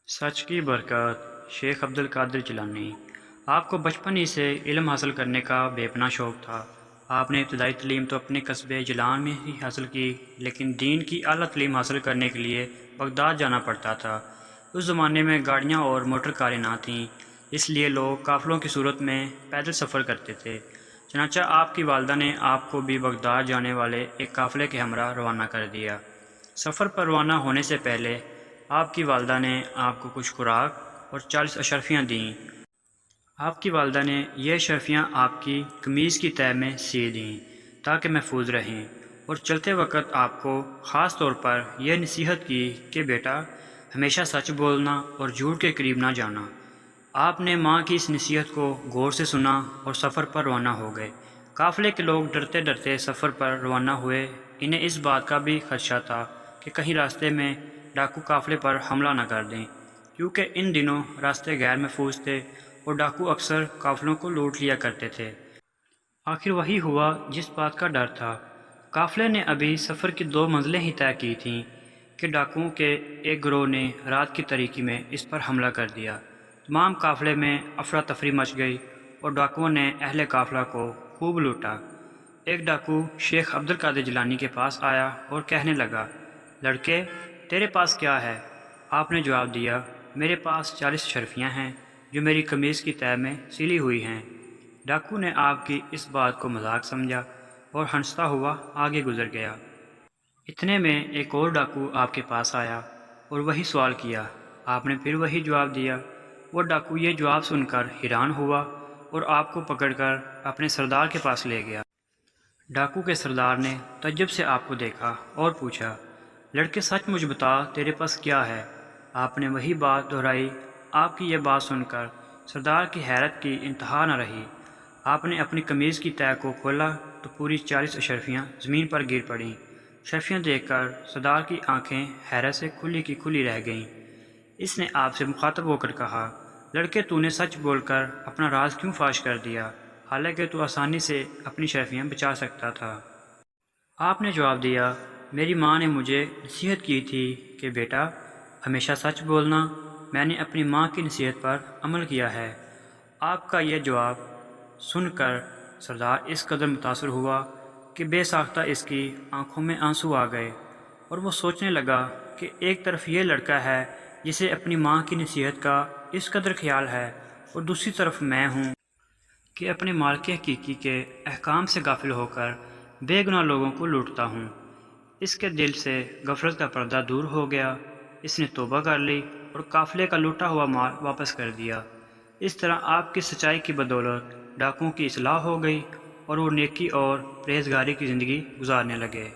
سچ کی برکت شیخ عبد القادر جیلانی۔ آپ کو بچپن ہی سے علم حاصل کرنے کا بے پناہ شوق تھا۔ آپ نے ابتدائی تعلیم تو اپنے قصبے جیلان میں ہی حاصل کی، لیکن دین کی اعلیٰ تعلیم حاصل کرنے کے لیے بغداد جانا پڑتا تھا۔ اس زمانے میں گاڑیاں اور موٹر کاریں نہ تھیں، اس لیے لوگ قافلوں کی صورت میں پیدل سفر کرتے تھے۔ چنانچہ آپ کی والدہ نے آپ کو بھی بغداد جانے والے ایک قافلے کے ہمراہ روانہ کر دیا۔ سفر پر روانہ ہونے سے پہلے آپ کی والدہ نے آپ کو کچھ خوراک اور 40 اشرفیاں دیں۔ آپ کی والدہ نے یہ اشرفیاں آپ کی قمیض کی تہہ میں سی دیں تاکہ محفوظ رہیں، اور چلتے وقت آپ کو خاص طور پر یہ نصیحت کی کہ بیٹا ہمیشہ سچ بولنا اور جھوٹ کے قریب نہ جانا۔ آپ نے ماں کی اس نصیحت کو غور سے سنا اور سفر پر روانہ ہو گئے۔ قافلے کے لوگ ڈرتے ڈرتے سفر پر روانہ ہوئے۔ انہیں اس بات کا بھی خدشہ تھا کہ کہیں راستے میں ڈاکو قافلے پر حملہ نہ کر دیں، کیونکہ ان دنوں راستے غیر محفوظ تھے اور ڈاکو اکثر قافلوں کو لوٹ لیا کرتے تھے۔ آخر وہی ہوا جس بات کا ڈر تھا۔ قافلے نے ابھی سفر کی 2 منزلیں ہی طے کی تھیں کہ ڈاکوؤں کے ایک گروہ نے رات کی تاریکی میں اس پر حملہ کر دیا۔ تمام قافلے میں افراتفری مچ گئی اور ڈاکوؤں نے اہل قافلہ کو خوب لوٹا۔ ایک ڈاکو شیخ عبد القادر جیلانی کے پاس آیا اور کہنے لگا، لڑکے تیرے پاس کیا ہے؟ آپ نے جواب دیا، میرے پاس 40 اشرفیاں ہیں جو میری قمیض کی تہہ میں سلی ہوئی ہیں۔ ڈاکو نے آپ کی اس بات کو مذاق سمجھا اور ہنستا ہوا آگے گزر گیا۔ اتنے میں ایک اور ڈاکو آپ کے پاس آیا اور وہی سوال کیا۔ آپ نے پھر وہی جواب دیا۔ وہ ڈاکو یہ جواب سن کر حیران ہوا اور آپ کو پکڑ کر اپنے سردار کے پاس لے گیا۔ ڈاکو کے سردار نے تعجب سے آپ کو دیکھا اور پوچھا، لڑکے سچ مجھ بتا تیرے پاس کیا ہے؟ آپ نے وہی بات دہرائی۔ آپ کی یہ بات سن کر سردار کی حیرت کی انتہا نہ رہی۔ آپ نے اپنی قمیض کی تہہ کو کھولا تو پوری 40 اشرفیاں زمین پر گر پڑیں۔ اشرفیاں دیکھ کر سردار کی آنکھیں حیرت سے کھلی کی کھلی رہ گئیں۔ اس نے آپ سے مخاطب ہو کر کہا، لڑکے تو نے سچ بول کر اپنا راز کیوں فاش کر دیا، حالانکہ تو آسانی سے اپنی اشرفیاں بچا سکتا تھا؟ آپ نے جواب دیا، میری ماں نے مجھے نصیحت کی تھی کہ بیٹا ہمیشہ سچ بولنا۔ میں نے اپنی ماں کی نصیحت پر عمل کیا ہے۔ آپ کا یہ جواب سن کر سردار اس قدر متاثر ہوا کہ بے ساختہ اس کی آنکھوں میں آنسو آ گئے، اور وہ سوچنے لگا کہ ایک طرف یہ لڑکا ہے جسے اپنی ماں کی نصیحت کا اس قدر خیال ہے، اور دوسری طرف میں ہوں کہ اپنے مالک حقیقی کے احکام سے غافل ہو کر بے گناہ لوگوں کو لوٹتا ہوں۔ اس کے دل سے غفلت کا پردہ دور ہو گیا۔ اس نے توبہ کر لی اور قافلے کا لوٹا ہوا مال واپس کر دیا۔ اس طرح آپ کی سچائی کی بدولت ڈاکوؤں کی اصلاح ہو گئی اور وہ نیکی اور پرہیزگاری کی زندگی گزارنے لگے۔